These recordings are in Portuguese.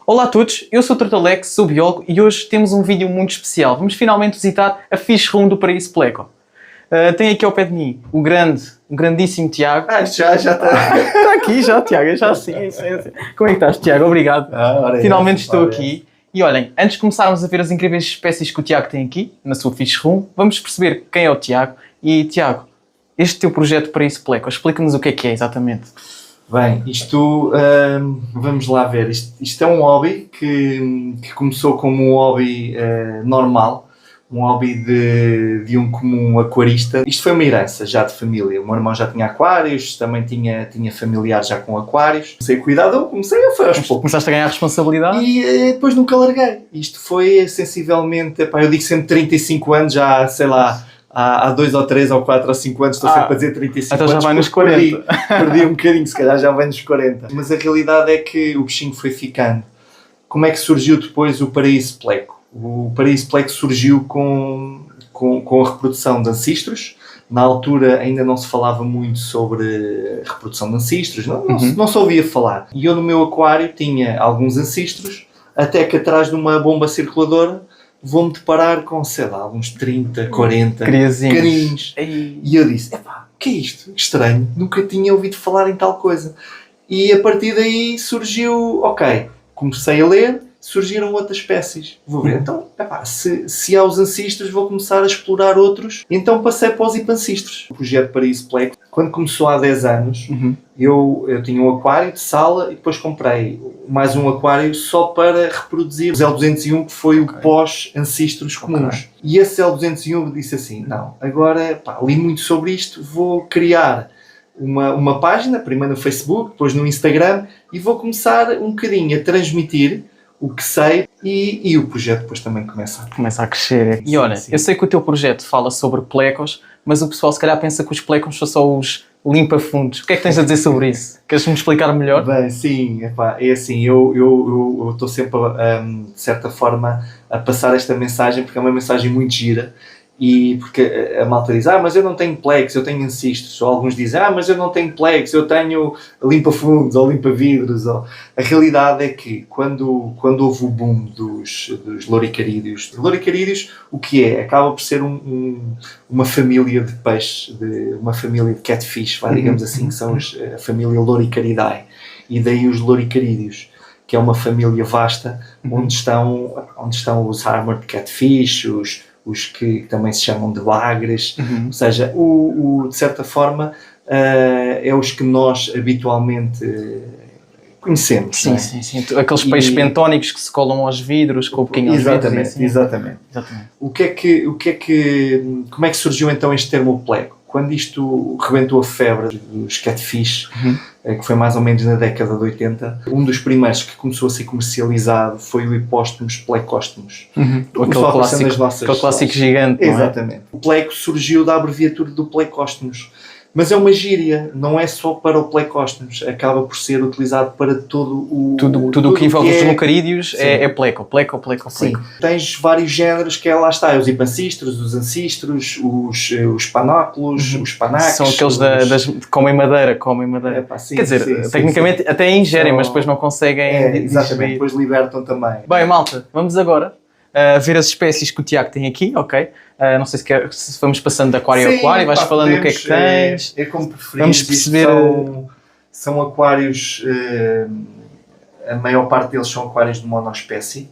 Olá a todos, eu sou o Tortalex, sou biólogo e hoje temos um vídeo muito especial. Vamos finalmente visitar a Fish Room do Paraíso Pleco. Tem aqui ao pé de mim o grandíssimo Tiago. Já está. Está aqui já, Tiago, já sim. Como é que estás, Tiago? Obrigado. Finalmente estou aqui. E olhem, antes de começarmos a ver as incríveis espécies que o Tiago tem aqui, na sua Fish Room, vamos perceber quem é o Tiago. E Tiago, este teu projeto Paraíso Pleco, explica-nos o que é exatamente. Bem, isto, vamos lá ver, isto é um hobby que começou como um hobby normal, um hobby de um comum aquarista. Isto foi uma herança já de família, o meu irmão já tinha aquários, também tinha familiares já com aquários. Comecei a cuidar dele, foi aos poucos. Começaste a ganhar responsabilidade? E depois nunca larguei. Isto foi sensivelmente, eu digo sempre 35 anos, já sei lá, há 2 ou 3 ou 4 ou 5 anos estou sempre a dizer 35 então anos. Já vai nos 40. Perdi um bocadinho, se calhar já vai nos 40. Mas a realidade é que o bichinho foi ficando. Como é que surgiu depois o Paraíso Pleco? O Paraíso Pleco surgiu com a reprodução de ancestros. Na altura ainda não se falava muito sobre reprodução de ancestros, não se ouvia falar. E eu no meu aquário tinha alguns ancestros, até que atrás de uma bomba circuladora vou-me deparar com, sei lá, uns 30, 40 carinhos. E eu disse, epá, o que é isto? Que estranho, nunca tinha ouvido falar em tal coisa. E a partir daí surgiu, comecei a ler, surgiram outras espécies. Vou ver, então, epá, se há os ancestros, vou começar a explorar outros. Então passei para os hipancistros. O projeto Paraíso Pleco, quando começou há 10 anos, eu tinha um aquário de sala e depois comprei mais um aquário só para reproduzir o L201, que foi o pós-ancestros comuns. E esse L201 disse assim, não, agora li muito sobre isto, vou criar uma página, primeiro no Facebook, depois no Instagram, e vou começar um bocadinho a transmitir o que sei e o projeto depois também começa a crescer. E olha, eu sei que o teu projeto fala sobre plecos, mas o pessoal se calhar pensa que os plecos são só os limpa-fundos. O que é que tens a dizer sobre isso? Queres-me explicar melhor? Bem, sim, é assim, eu estou sempre, de certa forma, a passar esta mensagem, porque é uma mensagem muito gira. E porque a malta diz, mas eu não tenho plex, eu tenho ancestros. Ou alguns dizem, mas eu não tenho plex, eu tenho limpa-fundos ou limpa-vidros. A realidade é que quando houve o boom dos loricarídeos, o que é? Acaba por ser uma família de peixes, uma família de catfish, digamos assim, que são a família Loricaridae. E daí os loricarídeos, que é uma família vasta, onde estão os armored catfish, os que também se chamam de bagres, ou seja, de certa forma, é os que nós habitualmente conhecemos. Sim. Aqueles peixes bentónicos que se colam aos vidros com o pequeno aos vidros. Exatamente. Como é que surgiu então este termo pleco? Quando isto rebentou a febre dos catfish, que foi mais ou menos na década de 80, um dos primeiros que começou a ser comercializado foi o Hippostomus plecóstomus. Aquele clássico gigante. Exatamente. O pleco surgiu da abreviatura do plecóstomus. Mas é uma gíria, não é só para o plecóstomus, acaba por ser utilizado para todo o... Tudo o que envolve os leucarídeos é pleco. Sim, tens vários géneros que lá está, os hipancistros, os ancestros, os panóculos, os panaques... São aqueles que comem madeira. Quer dizer, tecnicamente até ingerem, mas depois não conseguem... Exatamente, depois libertam também. Bem, malta, vamos agora ver as espécies que o Tiago tem aqui, ok? Não sei se vamos passando de aquário a aquário e vais falando o que é que tens. É como preferir. Vamos perceber. São aquários, a maior parte deles são aquários de monoespécie.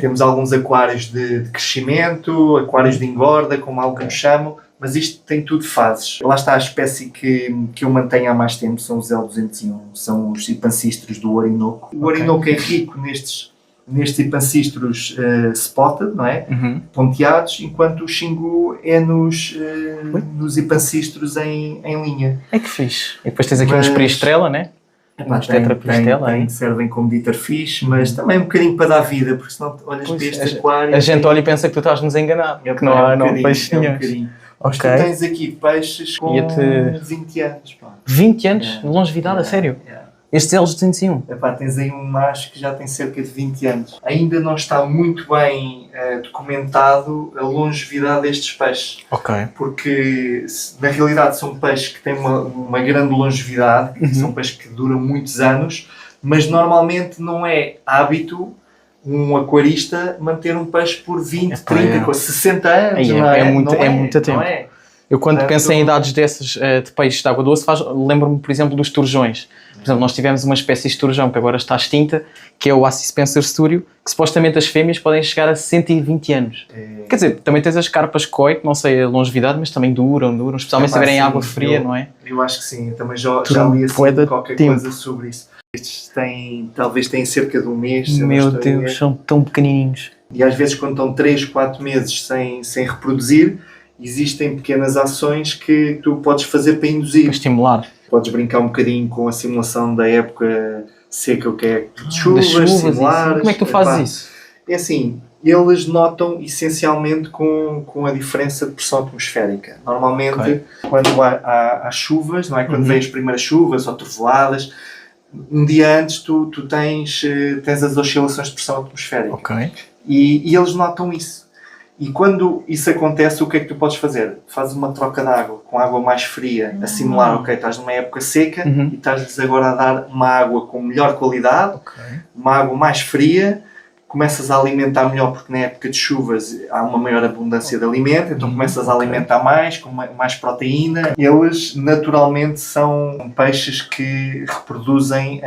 Temos alguns aquários de crescimento, aquários de engorda, como alguns chamam, mas isto tem tudo fases. Lá está a espécie que eu mantenho há mais tempo, são os L201, são os hipancistros do Orinoco. O Orinoco é rico nestes hipancistros spotted, não é? Ponteados, enquanto o Xingu é nos hipancistros em linha. É que fixe. E depois tens aqui uns peristrela, né? Uns tetraperistela. Servem como bitterfish, mas também um bocadinho para dar vida, porque senão olhas para este aquário... A gente olha e pensa que tu estás-nos a enganar, que não há peixes nenhum. Mas tu tens aqui peixes com 20 anos. 20 anos? De longevidade, a sério? Estes L201? Tens aí um macho que já tem cerca de 20 anos. Ainda não está muito bem documentado a longevidade destes peixes. Porque, na realidade, são peixes que têm uma grande longevidade, são peixes que duram muitos anos, Mas normalmente não é hábito um aquarista manter um peixe por 20, 30, 60 anos. Não é? É muito tempo. Não é? Eu quando penso em idades dessas de peixes de água doce, lembro-me, por exemplo, dos turjões. Por exemplo, nós tivemos uma espécie de turjão que agora está extinta, que é o Assis Spencer Sturio, que supostamente as fêmeas podem chegar a 120 anos. Quer dizer, também tens as carpas koi, que não sei a longevidade, mas também duram, especialmente se estiverem em água fria, não é? Eu acho que sim, eu também já li assim qualquer coisa sobre isso. Estes talvez têm cerca de um mês. Meu Deus, são tão pequenininhos. E às vezes quando estão 3, 4 meses sem reproduzir, existem pequenas ações que tu podes fazer para induzir. Para estimular. Podes brincar um bocadinho com a simulação da época seca, o que é de chuvas, simulares. Como é que tu fazes isso? É assim, eles notam essencialmente com a diferença de pressão atmosférica. Normalmente, quando há chuvas, não é? Quando vêm as primeiras chuvas ou trovoadas, um dia antes tu tens as oscilações de pressão atmosférica. E eles notam isso. E quando isso acontece, o que é que tu podes fazer? Fazes uma troca de água com água mais fria, a simular, ok, estás numa época seca e estás-lhes agora a dar uma água com melhor qualidade, uma água mais fria, começas a alimentar melhor porque na época de chuvas há uma maior abundância de alimento, então começas a alimentar mais, com mais proteína. Eles naturalmente são peixes que reproduzem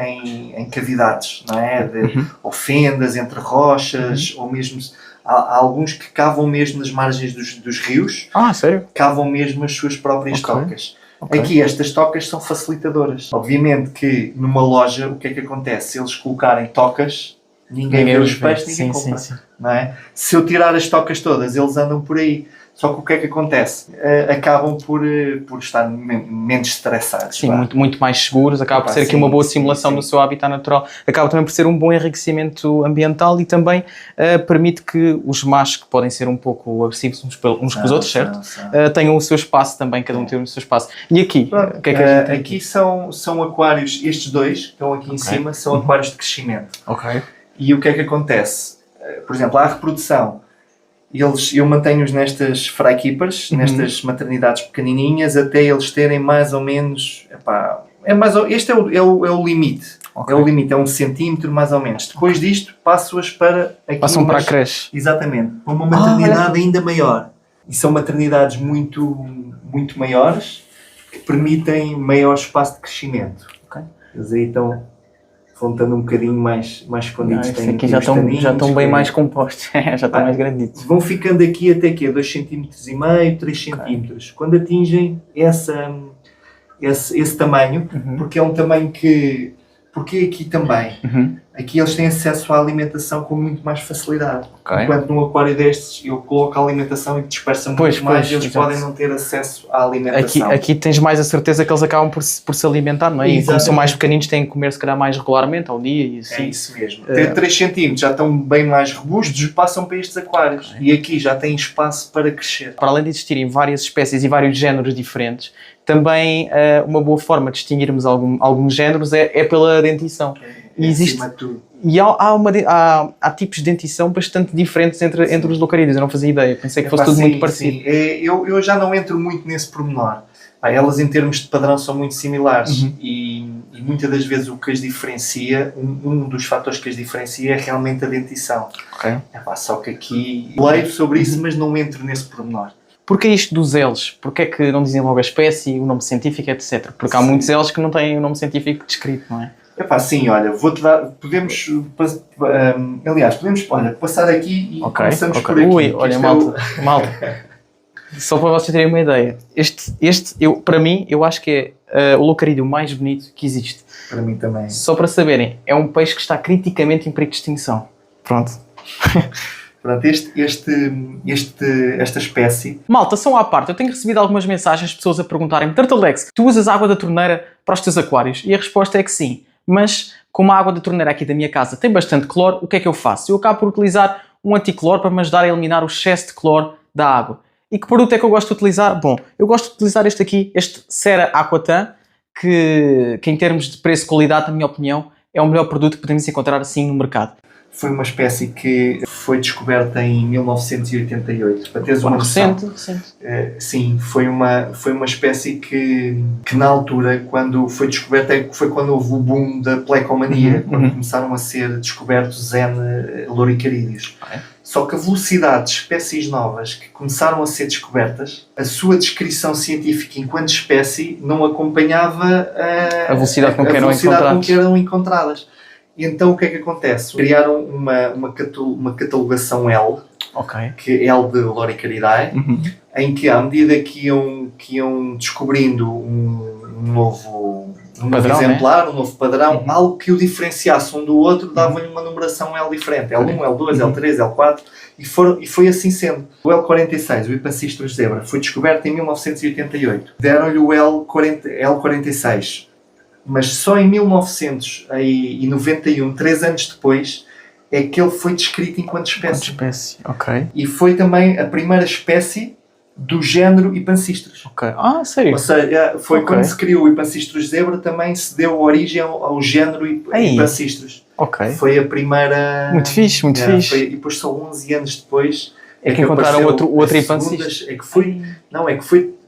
em cavidades, não é? Ou fendas entre rochas, ou mesmo... Há alguns que cavam mesmo nas margens dos rios. Sério? Cavam mesmo as suas próprias tocas. Aqui estas tocas são facilitadoras. Obviamente que numa loja o que é que acontece? Se eles colocarem tocas, ninguém vê os peixes, ninguém compra. Sim. Não é? Se eu tirar as tocas todas, eles andam por aí. Só que o que é que acontece? Acabam por estar menos estressados. Sim, muito mais seguros. Acaba por ser aqui uma boa simulação do seu habitat natural. Acaba também por ser um bom enriquecimento ambiental e também permite que os machos, que podem ser um pouco agressivos uns com os outros, certo? Tenham o seu espaço também, cada um tem o seu espaço. E aqui? O que é que a gente tem aqui são aquários, estes dois que estão aqui em cima, são aquários de crescimento. E o que é que acontece? Por exemplo, há a reprodução. Eu mantenho-os nestas fry keepers, nestas maternidades pequenininhas, até eles terem mais ou menos... este é o limite. É o limite, é 1 centímetro mais ou menos. Depois disto, passo-as para... Passam para a creche. Exatamente. Para uma maternidade ainda maior. E são maternidades muito, muito maiores, que permitem maior espaço de crescimento. Eles aí estão estando um bocadinho mais escondidos. Aqui já estão bem mais compostos, já estão mais granditos. Vão ficando aqui até que 2,5 cm, 3 cm. Quando atingem esse tamanho, porque é um tamanho que... Porque aqui também. Aqui eles têm acesso à alimentação com muito mais facilidade. Enquanto num aquário destes eu coloco a alimentação e dispersa muito mais, eles podem não ter acesso à alimentação. Aqui tens mais a certeza que eles acabam por se alimentar, não é? E como são mais pequeninos têm que comer se calhar mais regularmente ao dia e assim. É isso mesmo. Até 3 cm já estão bem mais robustos, passam para estes aquários. E aqui já têm espaço para crescer. Para além de existirem várias espécies e vários géneros diferentes, também uma boa forma de distinguirmos alguns géneros é pela dentição. E existe, e há tipos de dentição bastante diferentes entre os leucarídeos. Eu não fazia ideia, pensei que fosse tudo muito parecido. Eu já não entro muito nesse pormenor. Elas em termos de padrão são muito similares e muitas das vezes o que as diferencia, um dos fatores que as diferencia é realmente a dentição. Só que aqui leio sobre isso, mas não entro nesse pormenor. Porquê isto dos L's? Porquê é que não dizem logo a espécie, o nome científico, etc? Porque há muitos L's que não têm o nome científico descrito, não é? Sim, olha, vou-te dar... Podemos passar aqui e começamos por aqui. Olha, malta. Só para vocês terem uma ideia. Para mim, eu acho que é o leucarídeo mais bonito que existe. Para mim também. Só para saberem, é um peixe que está criticamente em perigo de extinção. Pronto. Pronto, esta espécie... Malta, só à parte, eu tenho recebido algumas mensagens de pessoas a perguntarem-me: Turtlex, tu usas água da torneira para os teus aquários? E a resposta é que sim. Mas, como a água da torneira aqui da minha casa tem bastante cloro, o que é que eu faço? Eu acabo por utilizar um anticloro para me ajudar a eliminar o excesso de cloro da água. E que produto é que eu gosto de utilizar? Bom, eu gosto de utilizar este aqui, este Cera Aquatan, que em termos de preço e qualidade, na minha opinião, é o melhor produto que podemos encontrar assim no mercado. Foi uma espécie que foi descoberta em 1988. Para teres uma noção. Recente. Sim, foi uma espécie que na altura, quando foi descoberta, foi quando houve o boom da plecomania, quando começaram a ser descobertos N. loricarídeos. Só que a velocidade de espécies novas que começaram a ser descobertas, a sua descrição científica enquanto espécie não acompanhava a velocidade com que eram encontradas. E então o que é que acontece? Criaram uma catalogação L, que é L de Loricariidae, em que à medida que iam descobrindo um novo exemplar, um novo padrão, algo que o diferenciasse um do outro, davam-lhe uma numeração L diferente. L1, L2, L3, L4, e foi assim sendo. O L46, o Hipancistros zebra, foi descoberto em 1988. Deram-lhe o L46. Mas só em 1991, 3 anos depois, é que ele foi descrito enquanto espécie. E foi também a primeira espécie do género Hipancistros. Sério? Ou seja, foi quando se criou o Hipancistros zebra, também se deu origem ao género Hipancistros. Foi a primeira... Muito fixe. E depois só 11 anos depois... É que encontraram outro Hipancistros. É que foi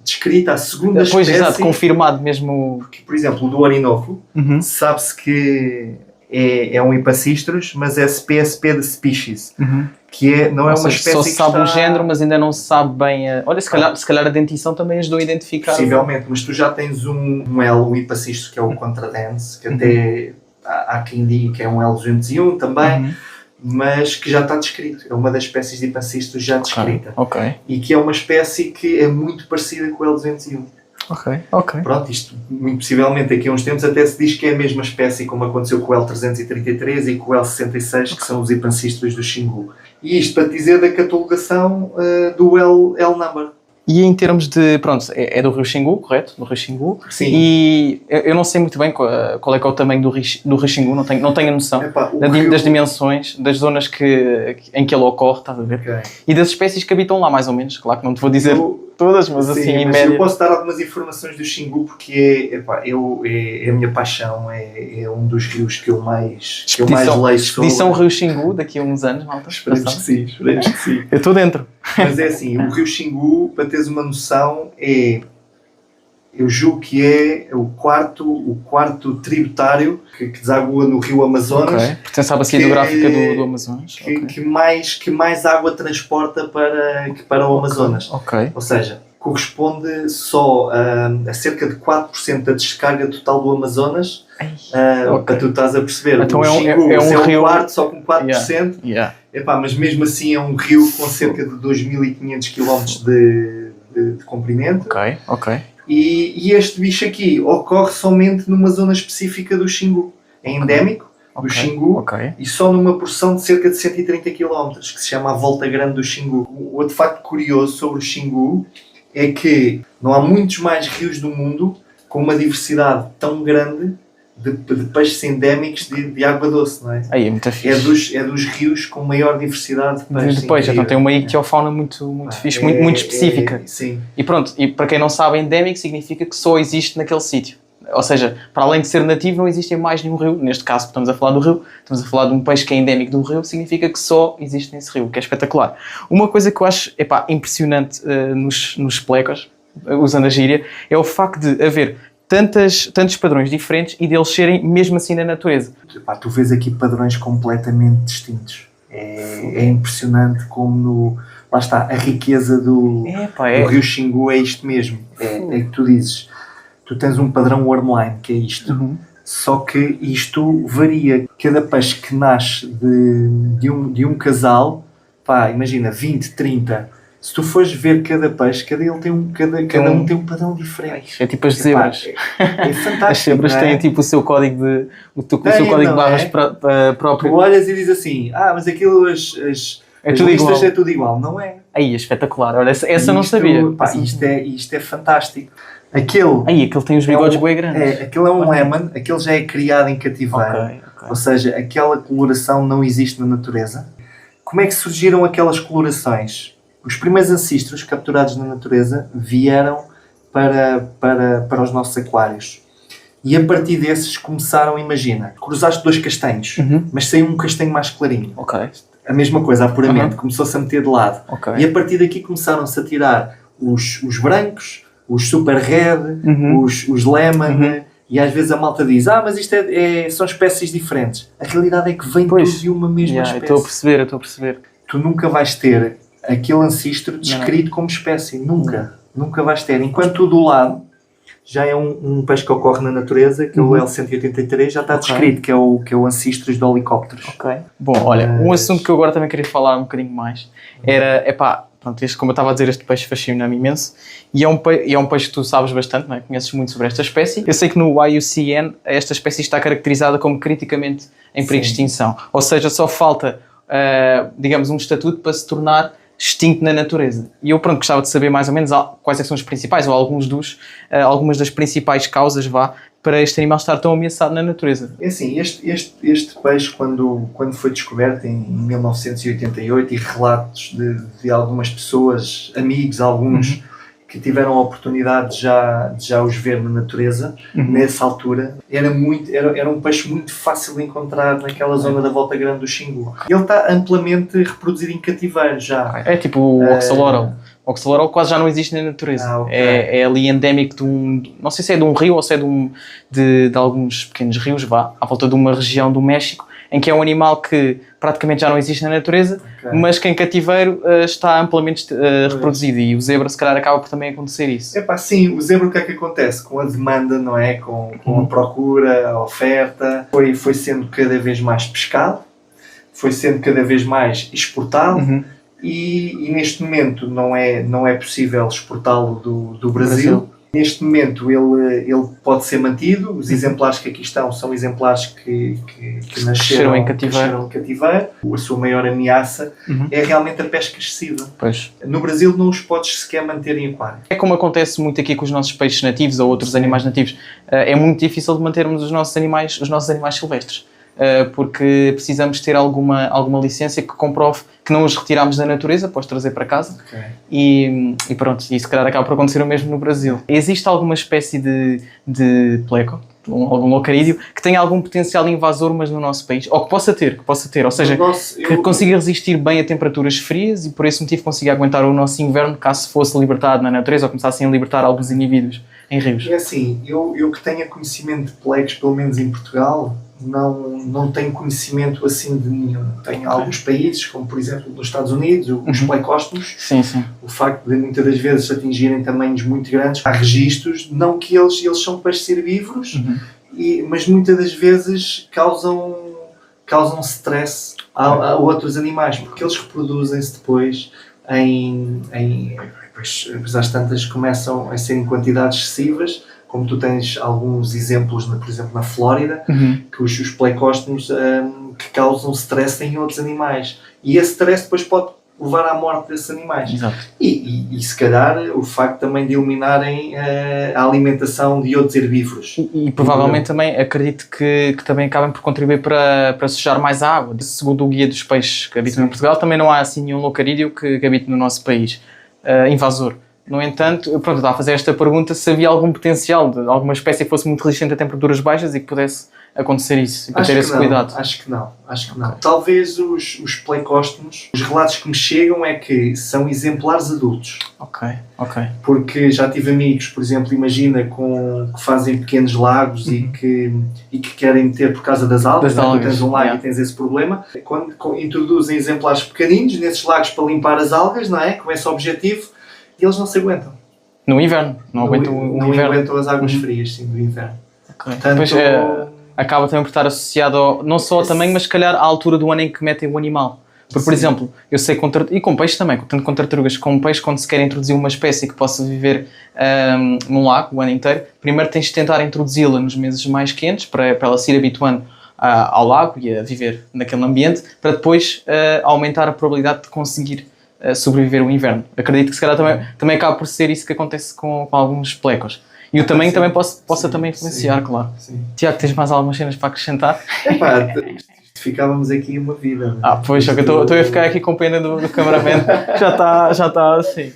descrita a segunda espécie... Exato, confirmado mesmo. Porque, por exemplo, o do Orinoco, sabe-se que é um Hipancistros, mas é PSP de species, que não é uma espécie só que se sabe está... o género, mas ainda não se sabe bem... Olha, se calhar a dentição também ajudou a identificar... Possivelmente, mas tu já tens um L, um Hipancistros, que é o Contradens, que até há quem diga que é um L201 também, mas que já está descrito. É uma das espécies de Hipancistros já descrita. E que é uma espécie que é muito parecida com o L201. Pronto, isto muito possivelmente daqui a uns tempos até se diz que é a mesma espécie, como aconteceu com o L333 e com o L66, que são os Hipancistros do Xingu. E isto para te dizer da catalogação do L number. E em termos de... Pronto, é do rio Xingu, correto? Do rio Xingu. Sim. E eu não sei muito bem qual é que é o tamanho do rio Xingu, não tenho a noção das dimensões, das zonas em que ele ocorre, estás a ver? E das espécies que habitam lá, mais ou menos. Claro que não te vou dizer todas, mas assim, em média... Eu posso dar algumas informações do Xingu, porque é a minha paixão, é um dos rios que eu mais leio sobre. Expedição Rio Xingu, daqui a uns anos, malta. Esperemos que sim. Eu estou dentro. Mas é assim, o rio Xingu, para teres uma noção, eu julgo que é o quarto tributário que desagua no rio Amazonas. Pertence à bacia hidrográfica do Amazonas. Que mais água transporta para o Amazonas. Ou seja, corresponde só a cerca de 4% da descarga total do Amazonas. Para tu estás a perceber. Então o Xingu é um rio... quarto, só com 4%. Mas mesmo assim é um rio com cerca de 2.500 km de comprimento. E este bicho aqui ocorre somente numa zona específica do Xingu. É endémico do Xingu e só numa porção de cerca de 130 km, que se chama a Volta Grande do Xingu. O outro facto curioso sobre o Xingu é que não há muitos mais rios do mundo com uma diversidade tão grande de peixes endémicos de água doce, não é? É muito fixe. É dos rios com maior diversidade de peixes. Depois, então tem uma ictiofauna muito fixe, muito específica. Sim. E pronto, e para quem não sabe, endémico significa que só existe naquele sítio. Ou seja, para além de ser nativo, não existe em mais nenhum rio. Neste caso, estamos a falar do rio, estamos a falar de um peixe que é endémico do rio, significa que só existe nesse rio, que é espetacular. Uma coisa que eu acho impressionante nos plecos, usando a gíria, é o facto de haver tantos padrões diferentes e deles serem mesmo assim na natureza. Tu vês aqui padrões completamente distintos. É impressionante como lá está, a riqueza do rio Xingu é isto mesmo. É que tu dizes, tu tens um padrão wormline, que é isto. Só que isto varia. Cada peixe que nasce de um casal, imagina, 20, 30... Se tu fores ver cada peixe, cada um tem um padrão diferente. É tipo as zebras. É fantástico. As zebras têm tipo o seu código de barras próprio. Tu olhas e dizes assim, mas aquilo as listas é tudo igual. Não é. Aí é espetacular. Olha, essa não sabia. Isto é fantástico. Aquele tem os bigodes bem grandes. Aquele é um lemon, aquele já é criado em cativeiro. Ou seja, aquela coloração não existe na natureza. Como é que surgiram aquelas colorações? Os primeiros ancestros capturados na natureza vieram para os nossos aquários. E a partir desses começaram, imagina, cruzaste dois castanhos, mas saiu um castanho mais clarinho. a mesma coisa, apuramento, começou-se a meter de lado. Ok. E a partir daqui começaram-se a tirar os brancos, os super red, os lemon, e às vezes a malta diz, mas isto são espécies diferentes. A realidade é que vem tudo de uma mesma espécie. Eu estou a perceber. Tu nunca vais ter aquele ancestro descrito como espécie. Nunca vais ter. Enquanto do lado já é um peixe que ocorre na natureza, que é o L183, já está descrito, que é o ancestros de helicópteros. Ok. Bom, olha, um assunto que eu agora também queria falar um bocadinho mais era, pronto, como eu estava a dizer, este peixe fascina-me imenso e é um peixe que tu sabes bastante, não é? Conheces muito sobre esta espécie. Eu sei que no IUCN esta espécie está caracterizada como criticamente em perigo de extinção, ou seja, só falta, digamos, um estatuto para se tornar extinto na natureza. E eu, pronto, gostava de saber mais ou menos quais é que são os principais, ou algumas das principais causas, para este animal estar tão ameaçado na natureza. É assim, este peixe, quando foi descoberto em 1988, e relatos de algumas pessoas, amigos, alguns, que tiveram a oportunidade de já os ver na natureza, nessa altura, era um peixe muito fácil de encontrar naquela zona da Volta Grande do Xingu. Ele está amplamente reproduzido em cativeiro já. É tipo o Oxaloral. O Oxaloral quase já não existe na natureza. Okay. É ali endémico não sei se é de um rio ou se é de alguns pequenos rios, à volta de uma região do México, em que é um animal que praticamente já não existe na natureza, mas que em cativeiro está amplamente reproduzido, e o zebra se calhar acaba por também acontecer isso. Sim, o zebra, o que é que acontece? Com a demanda, não é? Com a procura, a oferta, foi sendo cada vez mais pescado, foi sendo cada vez mais exportado, e neste momento não é possível exportá-lo do Brasil. Neste momento ele pode ser mantido. Os exemplares que aqui estão são exemplares que nasceram em cativeiro. A sua maior ameaça é realmente a pesca excessiva. Pois. No Brasil não os podes sequer manter em aquário. É como acontece muito aqui com os nossos peixes nativos ou outros animais nativos. É muito difícil de mantermos os nossos animais silvestres. Porque precisamos ter alguma licença que comprove que não os retiramos da natureza para os trazer para casa. E pronto, e se calhar acaba por acontecer o mesmo no Brasil. Existe alguma espécie de pleco, algum locarídeo, que tenha algum potencial invasor, mas no nosso país, ou que possa ter, ou seja, que consiga resistir bem a temperaturas frias e por esse motivo consiga aguentar o nosso inverno caso fosse libertado na natureza ou começassem a libertar alguns indivíduos em rios? É assim, eu que tenha conhecimento de plecos, pelo menos em Portugal, não tenho conhecimento assim de nenhum. Tenho alguns países, como por exemplo nos Estados Unidos, os plecóstomos. Sim. O facto de muitas das vezes atingirem tamanhos muito grandes. Há registros, não que eles são peixes herbívoros, mas muitas das vezes causam stress a outros animais, porque eles reproduzem-se depois depois às tantas começam a ser em quantidades excessivas, como tu tens alguns exemplos, por exemplo, na Flórida, que os plecóstomos que causam stress em outros animais. E esse stress depois pode levar à morte desses animais. Exato. E se calhar o facto também de eliminarem a alimentação de outros herbívoros. E provavelmente também acredito que também acabem por contribuir para sujar mais a água. Segundo o Guia dos Peixes que habitam em Portugal, também não há assim nenhum locarídeo que habite no nosso país invasor. No entanto, pronto, estava a fazer esta pergunta se havia algum potencial de alguma espécie que fosse muito resistente a temperaturas baixas e que pudesse acontecer isso, e para ter esse cuidado. Acho que não. Talvez os plecóstomos, os relatos que me chegam é que são exemplares adultos. Ok. Porque já tive amigos, por exemplo, imagina, que fazem pequenos lagos e que querem meter por causa das algas. Tu tens um lago e tens esse problema. Quando introduzem exemplares pequeninos nesses lagos para limpar as algas, não é? Com esse objetivo, e eles não se aguentam. No inverno? Não aguentam as águas frias, sim, do inverno. Portanto, depois, acaba também por estar associado não só ao tamanho, mas se calhar à altura do ano em que metem o animal. Porque, por exemplo, eu sei, e com peixes também, tanto com tartarugas como peixes, quando se quer introduzir uma espécie que possa viver num lago o ano inteiro, primeiro tens de tentar introduzi-la nos meses mais quentes, para ela se ir habituando ao lago e a viver naquele ambiente, para depois aumentar a probabilidade de conseguir sobreviver o inverno. Acredito que se calhar também acaba por ser isso que acontece com alguns plecos. E o tamanho também possa também influenciar, claro. Sim. Tiago, tens mais algumas cenas para acrescentar? Ficávamos aqui uma vida. Pois, só que eu estou a ficar aqui com pena do cameraman. Já está assim.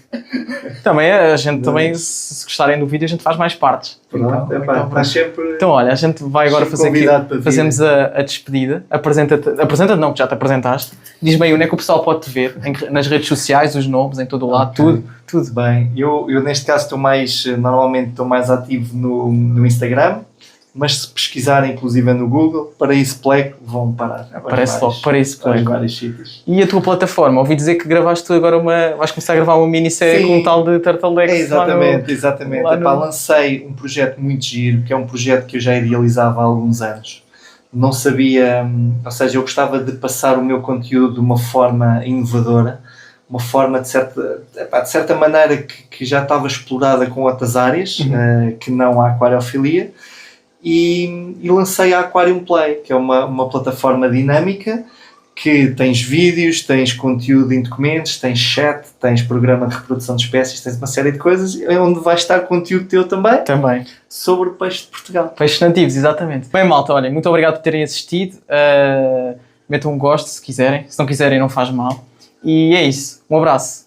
Também a gente, também, se gostarem do vídeo, a gente faz mais partes. Pronto, estás sempre. Então, olha, a gente vai agora fazer aqui, fazemos a despedida. Apresenta-te não, que já te apresentaste. Diz-me aí onde é que o pessoal pode te ver, nas redes sociais, os nomes, em todo o lado, tudo. Bem, eu neste caso normalmente estou mais ativo no Instagram, mas se pesquisarem inclusive no Google, Paraíso Pleco, vão parar. Aparece logo, Paraíso Pleco. Vários sítios. E a tua plataforma? Ouvi dizer que gravaste tu agora vais começar a gravar uma minissérie com um tal de Turtledex. Exatamente. Lancei um projeto muito giro, que é um projeto que eu já idealizava há alguns anos. Não sabia, ou seja, eu gostava de passar o meu conteúdo de uma forma inovadora, uma forma de certa maneira que já estava explorada com outras áreas, que não a aquariofilia, e lancei a Aquarium Play, que é uma plataforma dinâmica que tens vídeos, tens conteúdo em documentos, tens chat, tens programa de reprodução de espécies, tens uma série de coisas, onde vai estar conteúdo teu também sobre o peixe de Portugal. Peixes nativos, exatamente. Bem, malta, olhem, muito obrigado por terem assistido. Metam um gosto se quiserem, se não quiserem não faz mal. E é isso, um abraço.